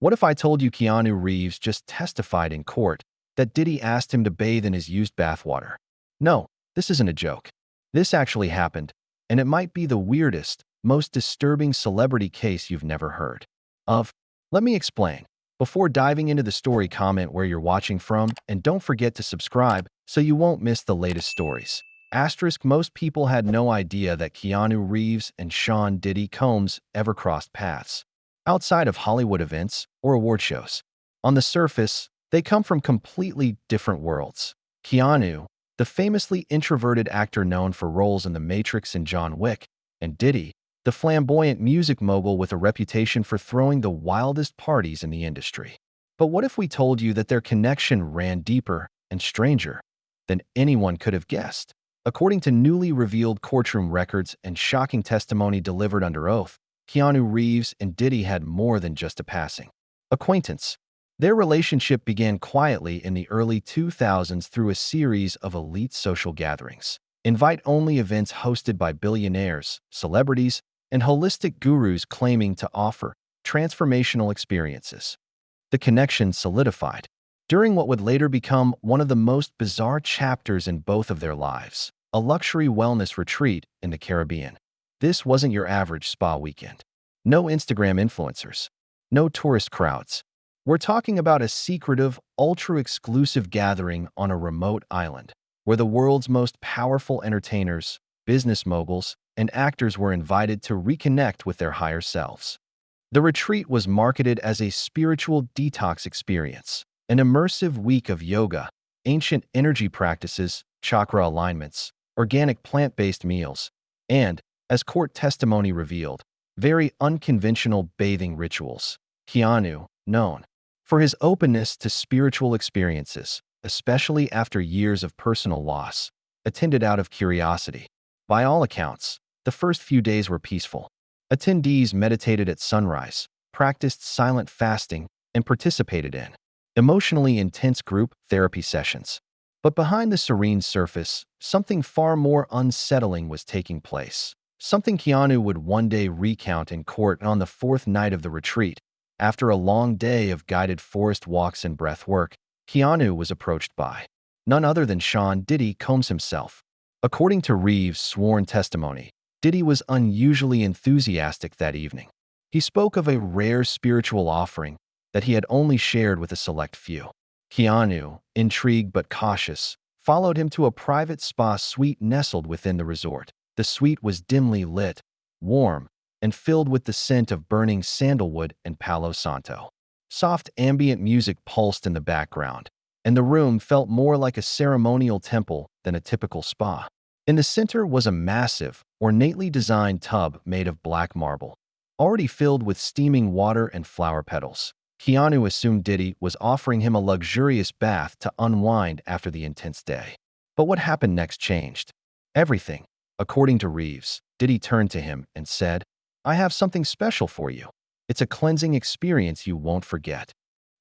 What if I told you Keanu Reeves just testified in court that Diddy asked him to bathe in his used bathwater? No, this isn't a joke. This actually happened, and it might be the weirdest, most disturbing celebrity case you've never heard of. Let me explain. Before diving into the story, comment where you're watching from, and don't forget to subscribe so you won't miss the latest stories. Asterisk, most people had no idea that Keanu Reeves and Sean Diddy Combs ever crossed paths outside of Hollywood events or award shows. On the surface, they come from completely different worlds. Keanu, the famously introverted actor known for roles in The Matrix and John Wick, and Diddy, the flamboyant music mogul with a reputation for throwing the wildest parties in the industry. But what if we told you that their connection ran deeper and stranger than anyone could have guessed? According to newly revealed courtroom records and shocking testimony delivered under oath, Keanu Reeves and Diddy had more than just a passing acquaintance. Their relationship began quietly in the early 2000s through a series of elite social gatherings, invite-only events hosted by billionaires, celebrities, and holistic gurus claiming to offer transformational experiences. The connection solidified during what would later become one of the most bizarre chapters in both of their lives, a luxury wellness retreat in the Caribbean. This wasn't your average spa weekend. No Instagram influencers. No tourist crowds. We're talking about a secretive, ultra-exclusive gathering on a remote island, where the world's most powerful entertainers, business moguls, and actors were invited to reconnect with their higher selves. The retreat was marketed as a spiritual detox experience, an immersive week of yoga, ancient energy practices, chakra alignments, organic plant-based meals, and, as court testimony revealed, very unconventional bathing rituals. Keanu, known for his openness to spiritual experiences, especially after years of personal loss, attended out of curiosity. By all accounts, the first few days were peaceful. Attendees meditated at sunrise, practiced silent fasting, and participated in emotionally intense group therapy sessions. But behind the serene surface, something far more unsettling was taking place. Something Keanu would one day recount in court on the fourth night of the retreat. After a long day of guided forest walks and breath work, Keanu was approached by none other than Sean Diddy Combs himself. According to Reeves' sworn testimony, Diddy was unusually enthusiastic that evening. He spoke of a rare spiritual offering that he had only shared with a select few. Keanu, intrigued but cautious, followed him to a private spa suite nestled within the resort. The suite was dimly lit, warm, and filled with the scent of burning sandalwood and Palo Santo. Soft ambient music pulsed in the background, and the room felt more like a ceremonial temple than a typical spa. In the center was a massive, ornately designed tub made of black marble, already filled with steaming water and flower petals. Keanu assumed Diddy was offering him a luxurious bath to unwind after the intense day. But what happened next changed everything. According to Reeves, Diddy turned to him and said, "I have something special for you. It's a cleansing experience you won't forget."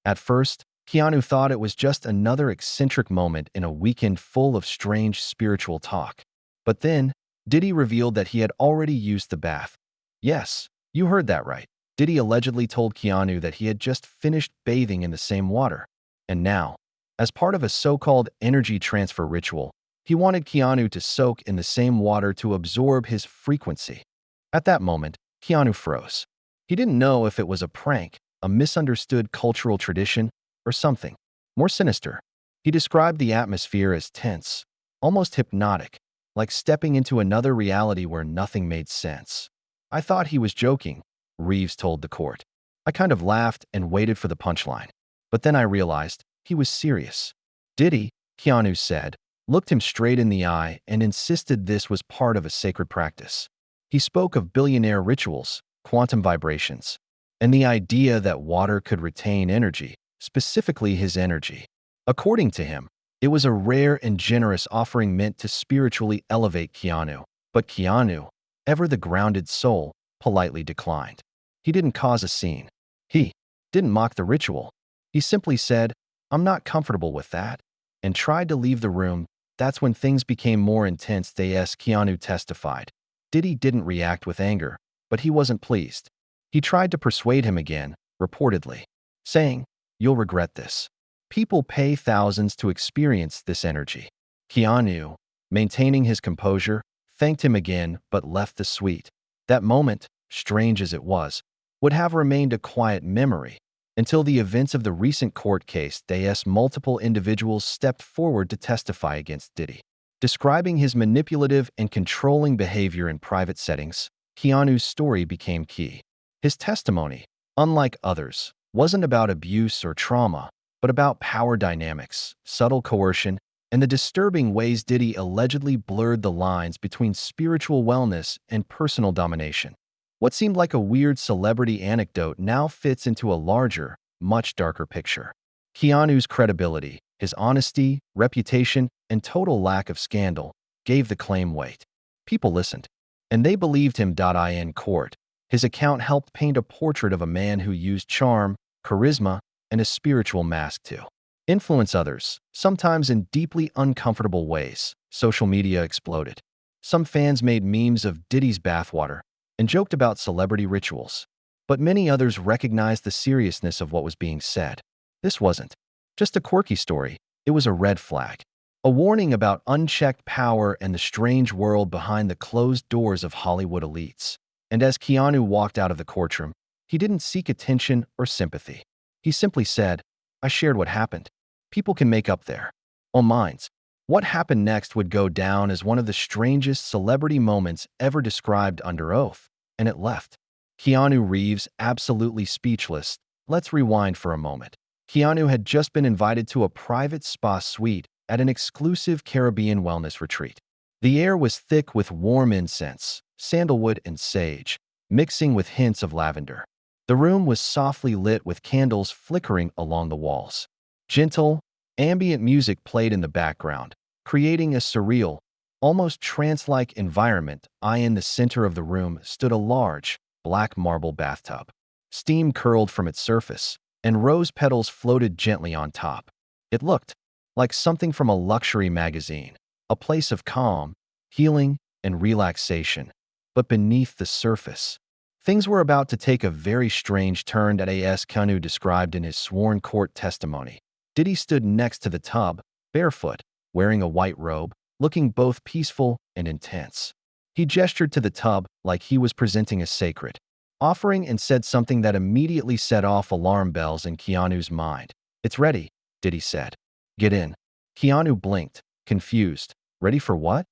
At first, Keanu thought it was just another eccentric moment in a weekend full of strange spiritual talk. But then, Diddy revealed that he had already used the bath. Yes, you heard that right. Diddy allegedly told Keanu that he had just finished bathing in the same water. And now, as part of a so-called energy transfer ritual, he wanted Keanu to soak in the same water to absorb his frequency. At that moment, Keanu froze. He didn't know if it was a prank, a misunderstood cultural tradition, or something more sinister. He described the atmosphere as tense, almost hypnotic, like stepping into another reality where nothing made sense. "I thought he was joking," Reeves told the court. "I kind of laughed and waited for the punchline. But then I realized he was serious." Diddy, Keanu said, looked him straight in the eye and insisted this was part of a sacred practice. He spoke of billionaire rituals, quantum vibrations, and the idea that water could retain energy, specifically his energy. According to him, it was a rare and generous offering meant to spiritually elevate Keanu. But Keanu, ever the grounded soul, politely declined. He didn't cause a scene. He didn't mock the ritual. He simply said, "I'm not comfortable with that," and tried to leave the room. That's when things became more intense, Keanu testified. Diddy didn't react with anger, but he wasn't pleased. He tried to persuade him again, reportedly. saying, "You'll regret this." People pay thousands to experience this energy. Keanu, maintaining his composure, thanked him again but left the suite. That moment, strange as it was, would have remained a quiet memory until the events of the recent court case as multiple individuals stepped forward to testify against Diddy. Describing his manipulative and controlling behavior in private settings, Keanu's story became key. His testimony, unlike others, wasn't about abuse or trauma, but about power dynamics, subtle coercion, and the disturbing ways Diddy allegedly blurred the lines between spiritual wellness and personal domination. What seemed like a weird celebrity anecdote now fits into a larger, much darker picture. Keanu's credibility, his honesty, reputation, and total lack of scandal gave the claim weight. People listened, and they believed him. In court, his account helped paint a portrait of a man who used charm, charisma, and a spiritual mask to influence others, sometimes in deeply uncomfortable ways. Social media exploded. Some fans made memes of Diddy's bathwater and joked about celebrity rituals, but many others recognized the seriousness of what was being said. This wasn't just a quirky story, it was a red flag. A warning about unchecked power and the strange world behind the closed doors of Hollywood elites. And as Keanu walked out of the courtroom, he didn't seek attention or sympathy. He simply said, "I shared what happened. People can make up their own minds." What happened next would go down as one of the strangest celebrity moments ever described under oath, and it left Keanu Reeves absolutely speechless. Let's rewind for a moment. Keanu had just been invited to a private spa suite at an exclusive Caribbean wellness retreat. The air was thick with warm incense, sandalwood, and sage, mixing with hints of lavender. The room was softly lit with candles flickering along the walls. Gentle, ambient music played in the background, creating a surreal, almost trance-like environment. In the center of the room stood a large, black marble bathtub. Steam curled from its surface, and rose petals floated gently on top. It looked like something from a luxury magazine, a place of calm, healing, and relaxation. But beneath the surface, things were about to take a very strange turn. As Keanu described in his sworn court testimony, Diddy stood next to the tub, barefoot, wearing a white robe, looking both peaceful and intense. He gestured to the tub like he was presenting a sacred offering and said something that immediately set off alarm bells in Keanu's mind. "It's ready," Diddy said. "Get in." Keanu blinked, confused. "Ready for what?"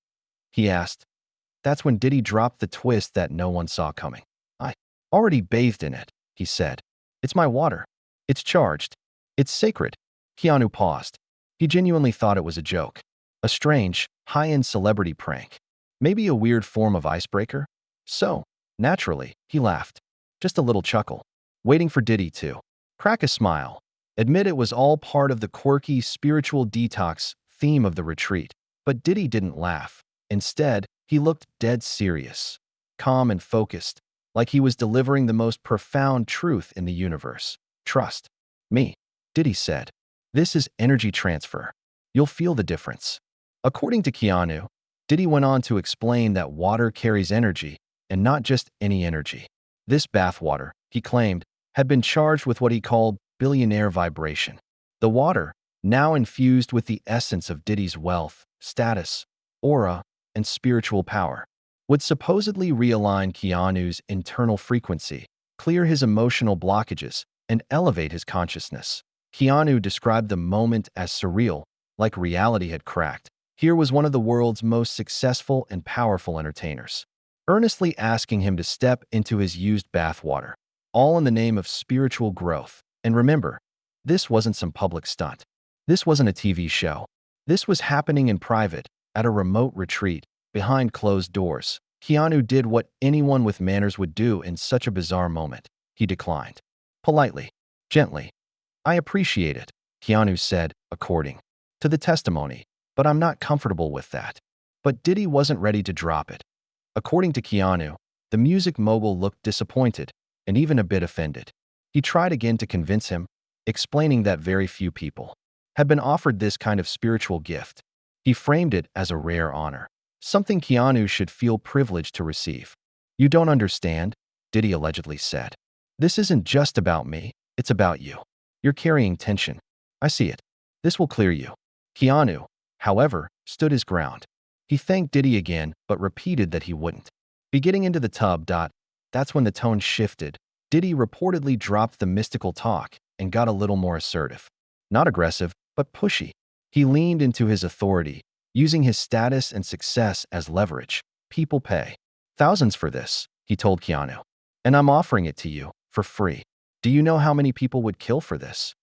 he asked. That's when Diddy dropped the twist that no one saw coming. "I already bathed in it," he said. "It's my water. It's charged. It's sacred." Keanu paused. He genuinely thought it was a joke. A strange, high-end celebrity prank. Maybe a weird form of icebreaker? So, naturally, he laughed. Just a little chuckle, waiting for Diddy to crack a smile, admit it was all part of the quirky spiritual detox theme of the retreat. But Diddy didn't laugh. Instead, he looked dead serious, calm and focused, like he was delivering the most profound truth in the universe. "Trust me," Diddy said. "This is energy transfer. You'll feel the difference." According to Keanu, Diddy went on to explain that water carries energy, and not just any energy. This bathwater, he claimed, had been charged with what he called billionaire vibration. The water, now infused with the essence of Diddy's wealth, status, aura, and spiritual power, would supposedly realign Keanu's internal frequency, clear his emotional blockages, and elevate his consciousness. Keanu described the moment as surreal, like reality had cracked. Here was one of the world's most successful and powerful entertainers, earnestly asking him to step into his used bathwater, all in the name of spiritual growth. And remember, this wasn't some public stunt. This wasn't a TV show. This was happening in private, at a remote retreat, behind closed doors. Keanu did what anyone with manners would do in such a bizarre moment. He declined. Politely, gently. "I appreciate it," Keanu said, according to the testimony, "but I'm not comfortable with that." But Diddy wasn't ready to drop it. According to Keanu, the music mogul looked disappointed and even a bit offended. He tried again to convince him, explaining that very few people had been offered this kind of spiritual gift. He framed it as a rare honor, something Keanu should feel privileged to receive. "You don't understand," Diddy allegedly said. "This isn't just about me, it's about you." You're carrying tension. I see it. This will clear you. Keanu, however, stood his ground. He thanked Diddy again, but repeated that he wouldn't be getting into the tub. That's when the tone shifted. Diddy reportedly dropped the mystical talk and got a little more assertive. Not aggressive, but pushy. He leaned into his authority, using his status and success as leverage. People pay thousands for this, he told Keanu. And I'm offering it to you for free. Do you know how many people would kill for this?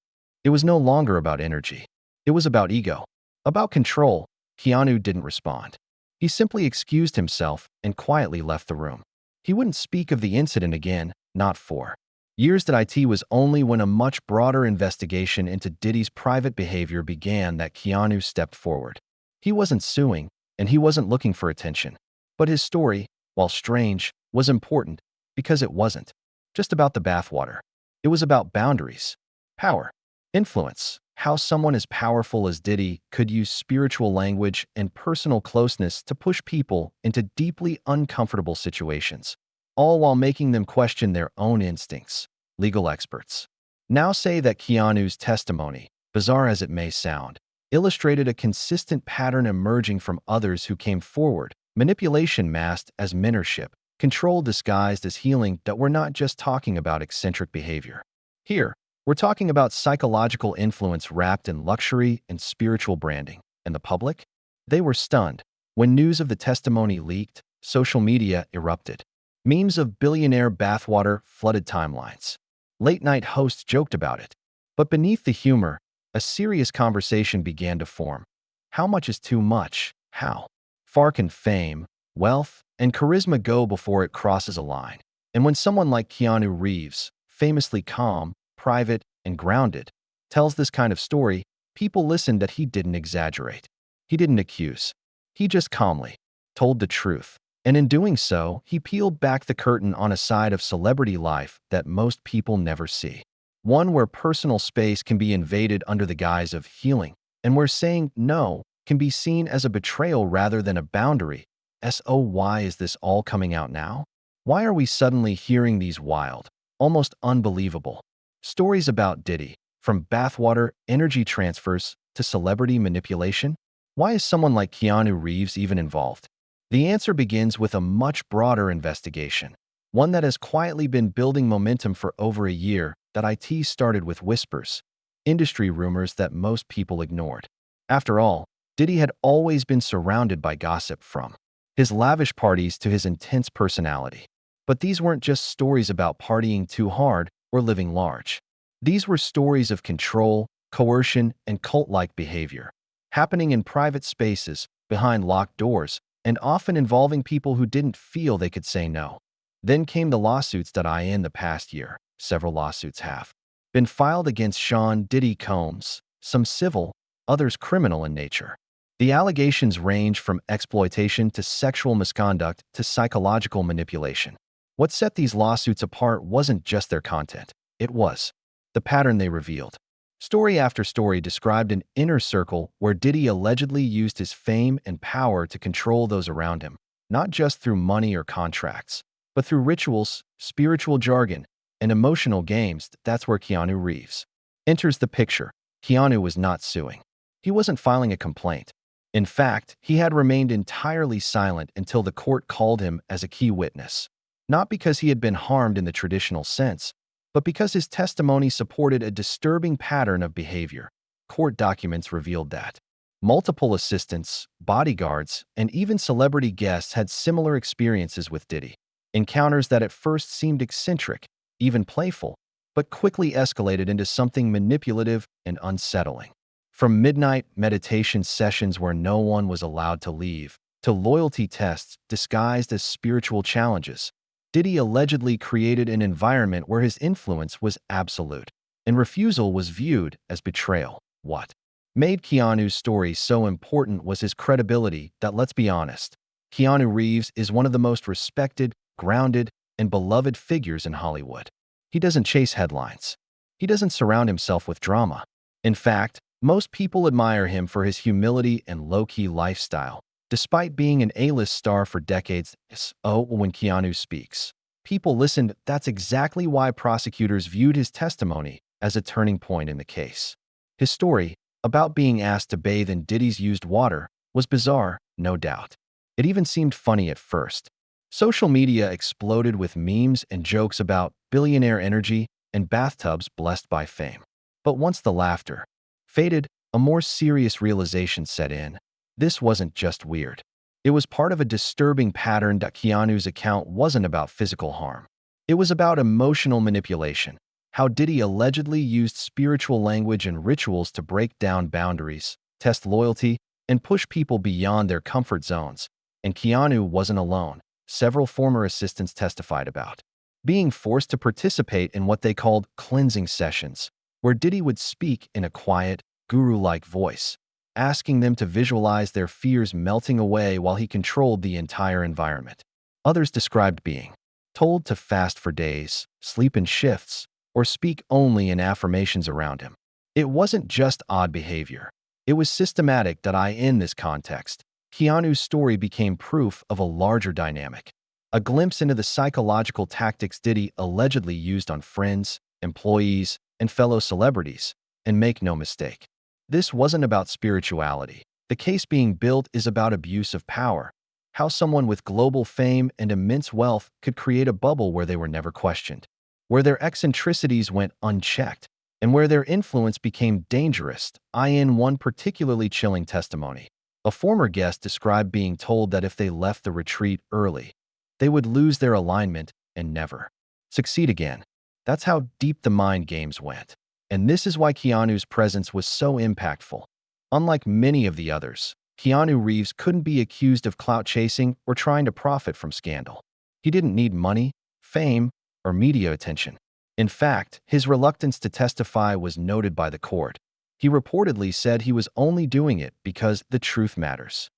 It was no longer about energy. It was about ego. About control. Keanu didn't respond. He simply excused himself and quietly left the room. He wouldn't speak of the incident again, not for years. That it was only when a much broader investigation into Diddy's private behavior began that Keanu stepped forward. He wasn't suing, and he wasn't looking for attention. But his story, while strange, was important because it wasn't just about the bathwater. It was about boundaries, power, influence, how someone as powerful as Diddy could use spiritual language and personal closeness to push people into deeply uncomfortable situations, all while making them question their own instincts. Legal experts now say that Keanu's testimony, bizarre as it may sound, illustrated a consistent pattern emerging from others who came forward: manipulation masked as mentorship, control disguised as healing. That we're not just talking about eccentric behavior. Here, we're talking about psychological influence wrapped in luxury and spiritual branding. And the public? They were stunned. When news of the testimony leaked, social media erupted. Memes of billionaire bathwater flooded timelines. Late-night hosts joked about it. But beneath the humor, a serious conversation began to form. How much is too much? How far can fame, wealth, and charisma go before it crosses a line? And when someone like Keanu Reeves, famously calm, private, and grounded, tells this kind of story, people listen. That he didn't exaggerate. He didn't accuse. He just calmly told the truth. And in doing so, he peeled back the curtain on a side of celebrity life that most people never see. One where personal space can be invaded under the guise of healing, and where saying no can be seen as a betrayal rather than a boundary. So why is this all coming out now? Why are we suddenly hearing these wild, almost unbelievable stories about Diddy, from bathwater energy transfers to celebrity manipulation? Why is someone like Keanu Reeves even involved? The answer begins with a much broader investigation, one that has quietly been building momentum for over a year. That it started with whispers, industry rumors that most people ignored. After all, Diddy had always been surrounded by gossip, from his lavish parties to his intense personality. But these weren't just stories about partying too hard or living large. These were stories of control, coercion, and cult-like behavior, happening in private spaces, behind locked doors, and often involving people who didn't feel they could say no. Then came the lawsuits. In the past year, several lawsuits have been filed against Sean Diddy Combs, some civil, others criminal in nature. The allegations range from exploitation to sexual misconduct to psychological manipulation. What set these lawsuits apart wasn't just their content. It was the pattern they revealed. Story after story described an inner circle where Diddy allegedly used his fame and power to control those around him, not just through money or contracts, but through rituals, spiritual jargon, and emotional games. That's where Keanu Reeves enters the picture. Keanu was not suing. He wasn't filing a complaint. In fact, he had remained entirely silent until the court called him as a key witness. Not because he had been harmed in the traditional sense, but because his testimony supported a disturbing pattern of behavior. Court documents revealed that multiple assistants, bodyguards, and even celebrity guests had similar experiences with Diddy. Encounters that at first seemed eccentric, even playful, but quickly escalated into something manipulative and unsettling. From midnight meditation sessions where no one was allowed to leave, to loyalty tests disguised as spiritual challenges, Diddy allegedly created an environment where his influence was absolute, and refusal was viewed as betrayal. What made Keanu's story so important was his credibility. Let's be honest, Keanu Reeves is one of the most respected, grounded, and beloved figures in Hollywood. He doesn't chase headlines. He doesn't surround himself with drama. In fact, most people admire him for his humility and low-key lifestyle, despite being an A-list star for decades. When Keanu speaks, people listened. That's exactly why prosecutors viewed his testimony as a turning point in the case. His story, about being asked to bathe in Diddy's used water, was bizarre, no doubt. It even seemed funny at first. Social media exploded with memes and jokes about billionaire energy and bathtubs blessed by fame. But once the laughter faded, a more serious realization set in. This wasn't just weird. It was part of a disturbing pattern that Keanu's account wasn't about physical harm. It was about emotional manipulation, how Diddy allegedly used spiritual language and rituals to break down boundaries, test loyalty, and push people beyond their comfort zones. And Keanu wasn't alone. Several former assistants testified about being forced to participate in what they called cleansing sessions, where Diddy would speak in a quiet, guru-like voice, asking them to visualize their fears melting away while he controlled the entire environment. Others described being told to fast for days, sleep in shifts, or speak only in affirmations around him. It wasn't just odd behavior. It was systematic. In this context, Keanu's story became proof of a larger dynamic, a glimpse into the psychological tactics Diddy allegedly used on friends, employees, and fellow celebrities. And make no mistake, this wasn't about spirituality. The case being built is about abuse of power, how someone with global fame and immense wealth could create a bubble where they were never questioned, where their eccentricities went unchecked, and where their influence became dangerous. In one particularly chilling testimony, a former guest described being told that if they left the retreat early, they would lose their alignment and never succeed again. That's how deep the mind games went. And this is why Keanu's presence was so impactful. Unlike many of the others, Keanu Reeves couldn't be accused of clout chasing or trying to profit from scandal. He didn't need money, fame, or media attention. In fact, his reluctance to testify was noted by the court. He reportedly said he was only doing it because the truth matters.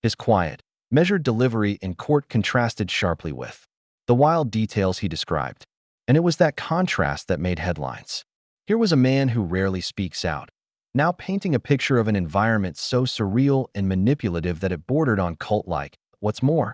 His quiet, measured delivery in court contrasted sharply with the wild details he described. And it was that contrast that made headlines. Here was a man who rarely speaks out, now painting a picture of an environment so surreal and manipulative that it bordered on cult-like. What's more,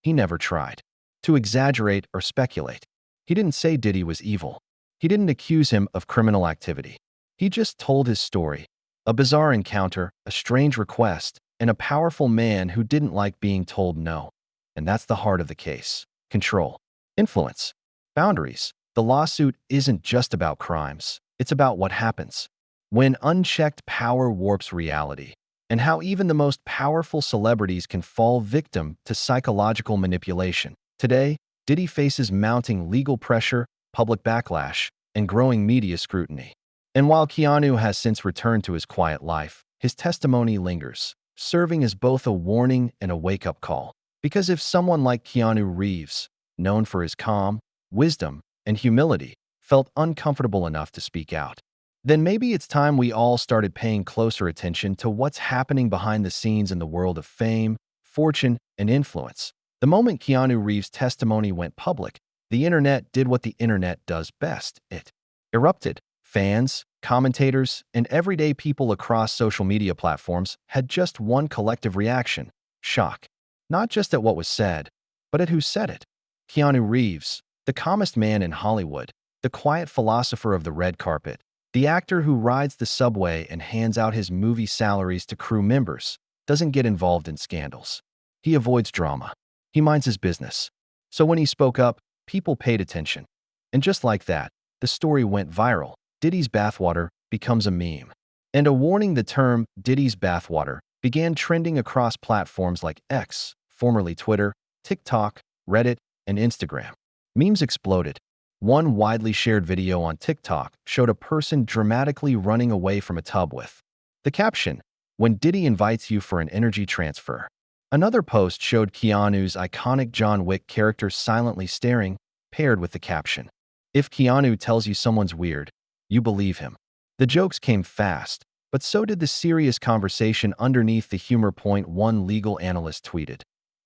he never tried to exaggerate or speculate. He didn't say Diddy was evil. He didn't accuse him of criminal activity. He just told his story, a bizarre encounter, a strange request, and a powerful man who didn't like being told no. And that's the heart of the case. Control, influence, boundaries. The lawsuit isn't just about crimes. It's about what happens when unchecked power warps reality, and how even the most powerful celebrities can fall victim to psychological manipulation. Today, Diddy faces mounting legal pressure, public backlash, and growing media scrutiny. And while Keanu has since returned to his quiet life, his testimony lingers, serving as both a warning and a wake-up call. Because if someone like Keanu Reeves, known for his calm, wisdom, and humility, felt uncomfortable enough to speak out, then maybe it's time we all started paying closer attention to what's happening behind the scenes in the world of fame, fortune, and influence. The moment Keanu Reeves' testimony went public, the internet did what the internet does best. It erupted. Fans, commentators, and everyday people across social media platforms had just one collective reaction: shock. Not just at what was said, but at who said it. Keanu Reeves, the calmest man in Hollywood, the quiet philosopher of the red carpet, the actor who rides the subway and hands out his movie salaries to crew members, doesn't get involved in scandals. He avoids drama. He minds his business. So when he spoke up, people paid attention. And just like that, the story went viral. Diddy's bathwater becomes a meme. And a warning: the term Diddy's bathwater began trending across platforms like X, formerly Twitter, TikTok, Reddit, and Instagram. Memes exploded. One widely shared video on TikTok showed a person dramatically running away from a tub with the caption, "When Diddy invites you for an energy transfer." Another post showed Keanu's iconic John Wick character silently staring, paired with the caption, "If Keanu tells you someone's weird, you believe him." The jokes came fast, but so did the serious conversation underneath the humor. One legal analyst tweeted,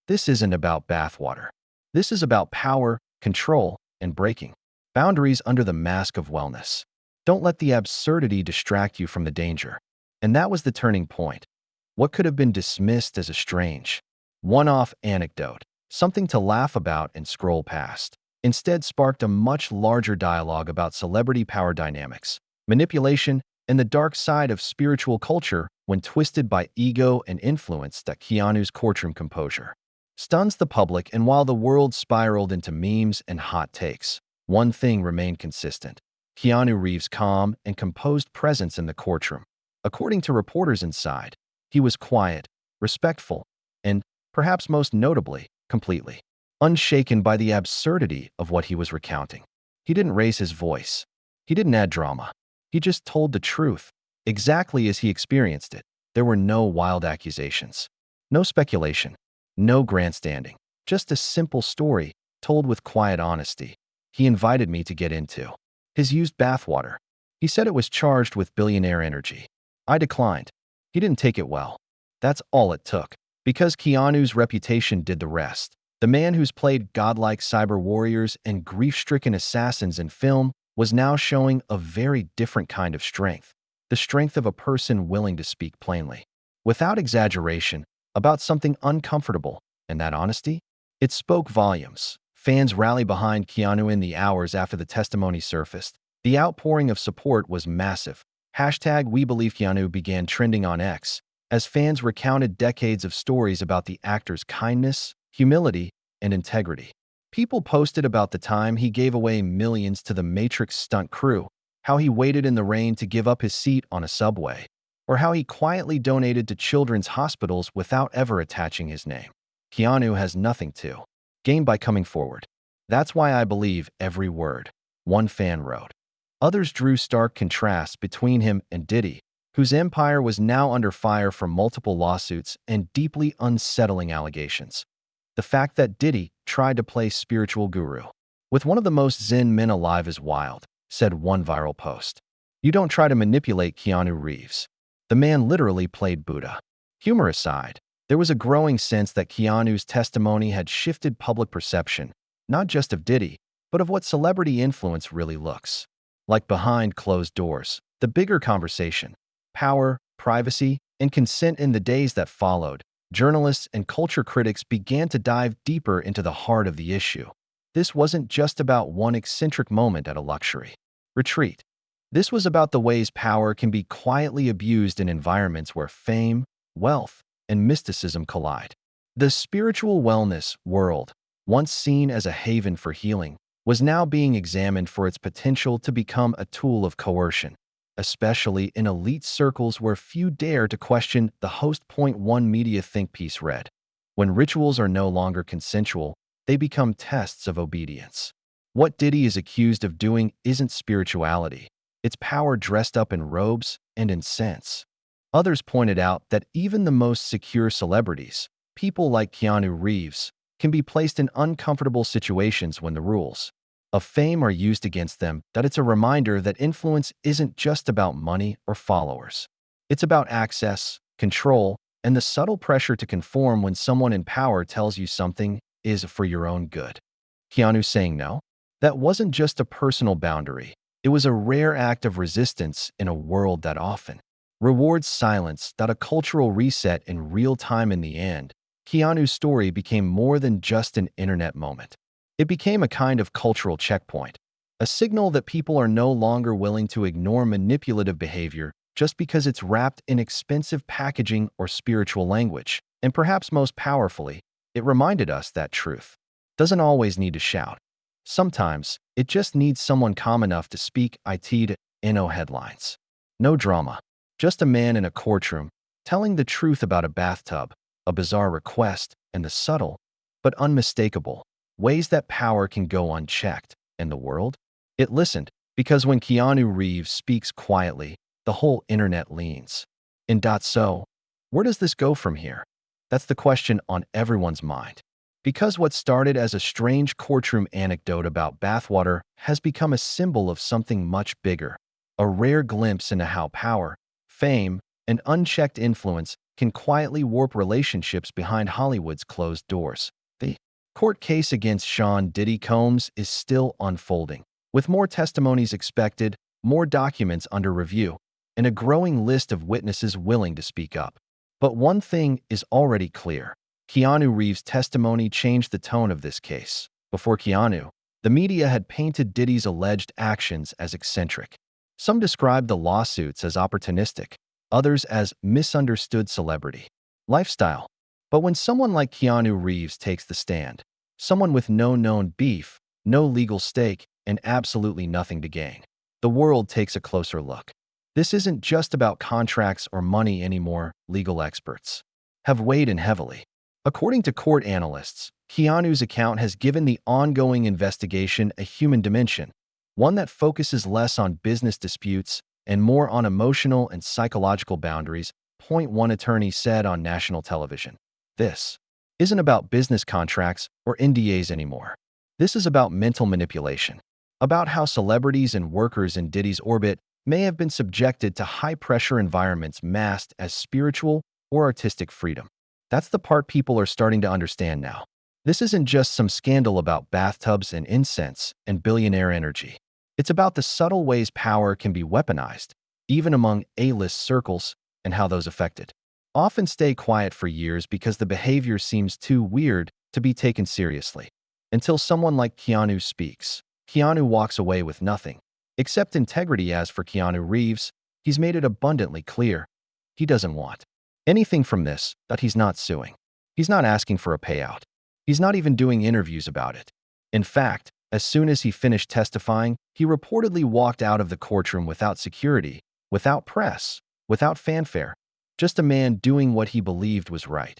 "This isn't about bathwater. This is about power, control, and breaking boundaries under the mask of wellness. Don't let the absurdity distract you from the danger." And that was the turning point. What could have been dismissed as a strange, one-off anecdote, something to laugh about and scroll past, instead sparked a much larger dialogue about celebrity power dynamics, manipulation, and the dark side of spiritual culture when twisted by ego and influence. That Keanu's courtroom composure stuns the public, and while the world spiraled into memes and hot takes, one thing remained consistent: Keanu Reeves' calm and composed presence in the courtroom. According to reporters inside, he was quiet, respectful, and, perhaps most notably, completely unshaken by the absurdity of what he was recounting. He didn't raise his voice. He didn't add drama. He just told the truth, exactly as he experienced it. There were no wild accusations, no speculation, no grandstanding, just a simple story told with quiet honesty. He invited me to get into his used bathwater. He said it was charged with billionaire energy. I declined. He didn't take it well. That's all it took, because Keanu's reputation did the rest. The man who's played godlike cyber warriors and grief-stricken assassins in film was now showing a very different kind of strength. The strength of a person willing to speak plainly, without exaggeration, about something uncomfortable, and that honesty? It spoke volumes. Fans rallied behind Keanu in the hours after the testimony surfaced. The outpouring of support was massive. #WeBelieveKeanu began trending on X as fans recounted decades of stories about the actor's kindness, humility, and integrity. People posted about the time he gave away millions to the Matrix stunt crew, how he waited in the rain to give up his seat on a subway, or how he quietly donated to children's hospitals without ever attaching his name. Keanu has nothing to gain by coming forward. That's why I believe every word, one fan wrote. Others drew stark contrasts between him and Diddy, whose empire was now under fire from multiple lawsuits and deeply unsettling allegations. The fact that Diddy tried to play spiritual guru with one of the most zen men alive is wild, said one viral post. You don't try to manipulate Keanu Reeves. The man literally played Buddha. Humor aside, there was a growing sense that Keanu's testimony had shifted public perception, not just of Diddy, but of what celebrity influence really looks like behind closed doors. The bigger conversation, power, privacy, and consent. In the days that followed, journalists and culture critics began to dive deeper into the heart of the issue. This wasn't just about one eccentric moment at a luxury retreat. This was about the ways power can be quietly abused in environments where fame, wealth, and mysticism collide. The spiritual wellness world, once seen as a haven for healing, was now being examined for its potential to become a tool of coercion, especially in elite circles where few dare to question the host. One media think piece read, when rituals are no longer consensual, they become tests of obedience. What Diddy is accused of doing isn't spirituality. It's power dressed up in robes and incense. Others pointed out that even the most secure celebrities, people like Keanu Reeves, can be placed in uncomfortable situations when the rules of fame are used against them. That it's a reminder that influence isn't just about money or followers. It's about access, control, and the subtle pressure to conform when someone in power tells you something is for your own good. Keanu saying no? That wasn't just a personal boundary. It was a rare act of resistance in a world that often rewards silence. A cultural reset in real time. In the end, Keanu's story became more than just an internet moment. It became a kind of cultural checkpoint, a signal that people are no longer willing to ignore manipulative behavior just because it's wrapped in expensive packaging or spiritual language. And perhaps most powerfully, it reminded us that truth doesn't always need to shout. Sometimes, it just needs someone calm enough to speak it to no headlines. No drama. Just a man in a courtroom telling the truth about a bathtub, a bizarre request, and the subtle, but unmistakable, ways that power can go unchecked. And the world? It listened, because when Keanu Reeves speaks quietly, the whole internet leans. And so, where does this go from here? That's the question on everyone's mind. Because what started as a strange courtroom anecdote about bathwater has become a symbol of something much bigger, a rare glimpse into how power, fame, and unchecked influence can quietly warp relationships behind Hollywood's closed doors. The court case against Sean Diddy Combs is still unfolding, with more testimonies expected, more documents under review, and a growing list of witnesses willing to speak up. But one thing is already clear. Keanu Reeves' testimony changed the tone of this case. Before Keanu, the media had painted Diddy's alleged actions as eccentric, Some describe the lawsuits as opportunistic, others as misunderstood celebrity lifestyle. But when someone like Keanu Reeves takes the stand, someone with no known beef, no legal stake, and absolutely nothing to gain, the world takes a closer look. This isn't just about contracts or money anymore, legal experts have weighed in heavily. According to court analysts, Keanu's account has given the ongoing investigation a human dimension, one that focuses less on business disputes and more on emotional and psychological boundaries. Point one attorney said on national television. This isn't about business contracts or NDAs anymore. This is about mental manipulation, about how celebrities and workers in Diddy's orbit may have been subjected to high-pressure environments masked as spiritual or artistic freedom. That's the part people are starting to understand now. This isn't just some scandal about bathtubs and incense and billionaire energy. It's about the subtle ways power can be weaponized, even among A-list circles, and how those affected often stay quiet for years because the behavior seems too weird to be taken seriously. Until someone like Keanu speaks, Keanu walks away with nothing except integrity. As for Keanu Reeves, he's made it abundantly clear he doesn't want anything from this, that he's not suing. He's not asking for a payout. He's not even doing interviews about it. In fact, as soon as he finished testifying, he reportedly walked out of the courtroom without security, without press, without fanfare, just a man doing what he believed was right.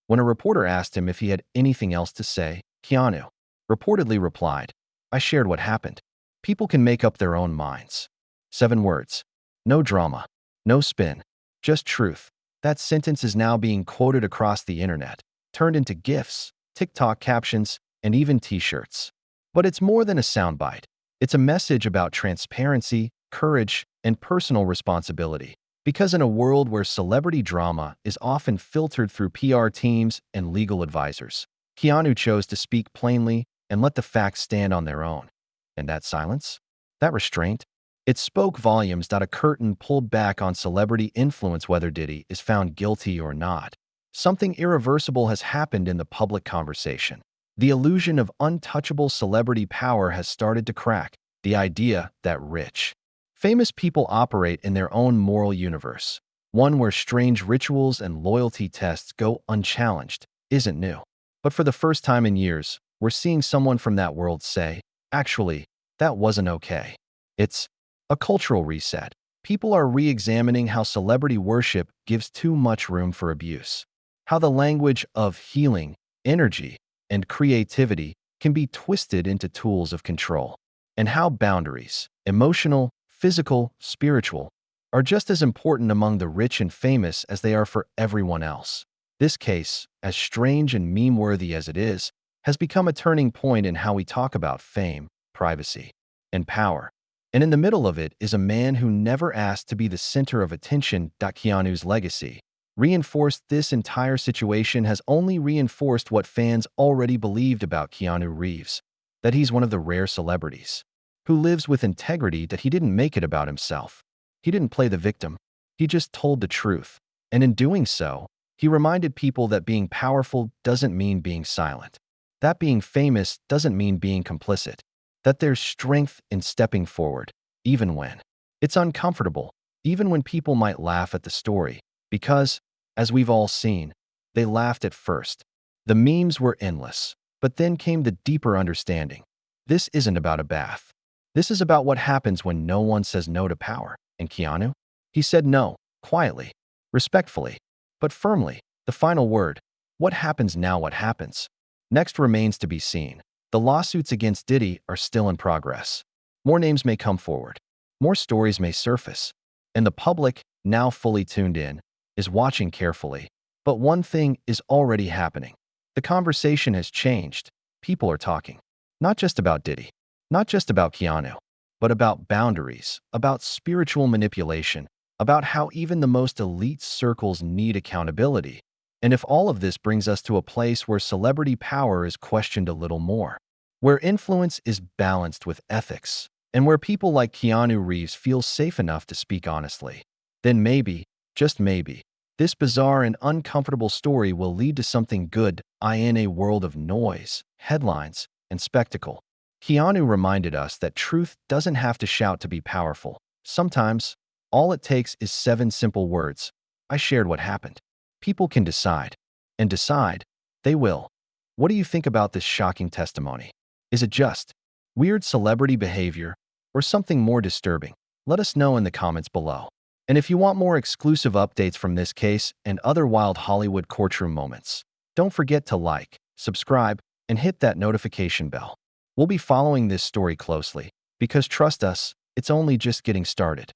When a reporter asked him if he had anything else to say, Keanu reportedly replied, "I shared what happened. People can make up their own minds." 7 words. No drama. No spin. Just truth. That sentence is now being quoted across the internet, turned into GIFs, TikTok captions, and even t-shirts. But it's more than a soundbite. It's a message about transparency, courage, and personal responsibility. Because in a world where celebrity drama is often filtered through PR teams and legal advisors, Keanu chose to speak plainly and let the facts stand on their own. And that silence? That restraint? It spoke volumes. A curtain pulled back on celebrity influence. Whether Diddy is found guilty or not, something irreversible has happened in the public conversation. The illusion of untouchable celebrity power has started to crack. The idea that rich, famous people operate in their own moral universe, one where strange rituals and loyalty tests go unchallenged, isn't new. But for the first time in years, we're seeing someone from that world say, actually, that wasn't okay. It's a cultural reset. People are re-examining how celebrity worship gives too much room for abuse, how the language of healing, energy, and creativity can be twisted into tools of control, and how boundaries, emotional, physical, spiritual, are just as important among the rich and famous as they are for everyone else. This case, as strange and meme-worthy as it is, has become a turning point in how we talk about fame, privacy, and power. And in the middle of it is a man who never asked to be the center of attention. Keanu's legacy reinforced this entire situation has only reinforced what fans already believed about Keanu Reeves, that he's one of the rare celebrities who lives with integrity, that he didn't make it about himself. He didn't play the victim. He just told the truth. And in doing so, he reminded people that being powerful doesn't mean being silent, that being famous doesn't mean being complicit, that there's strength in stepping forward, even when it's uncomfortable, even when people might laugh at the story, because, as we've all seen, they laughed at first. The memes were endless, but then came the deeper understanding. This isn't about a bath. This is about what happens when no one says no to power. And Keanu? He said no, quietly, respectfully, but firmly. The final word. What happens now? What happens next remains to be seen. The lawsuits against Diddy are still in progress. More names may come forward. More stories may surface. And the public, now fully tuned in, is watching carefully. But one thing is already happening. The conversation has changed. People are talking. Not just about Diddy. Not just about Keanu. But about boundaries. About spiritual manipulation. About how even the most elite circles need accountability. And if all of this brings us to a place where celebrity power is questioned a little more, where influence is balanced with ethics, and where people like Keanu Reeves feel safe enough to speak honestly, then maybe, just maybe, this bizarre and uncomfortable story will lead to something good. In a world of noise, headlines, and spectacle, Keanu reminded us that truth doesn't have to shout to be powerful. Sometimes, all it takes is 7 simple words. I shared what happened. People can decide. And decide, they will. What do you think about this shocking testimony? Is it just weird celebrity behavior or something more disturbing? Let us know in the comments below. And if you want more exclusive updates from this case and other wild Hollywood courtroom moments, don't forget to like, subscribe, and hit that notification bell. We'll be following this story closely because trust us, it's only just getting started.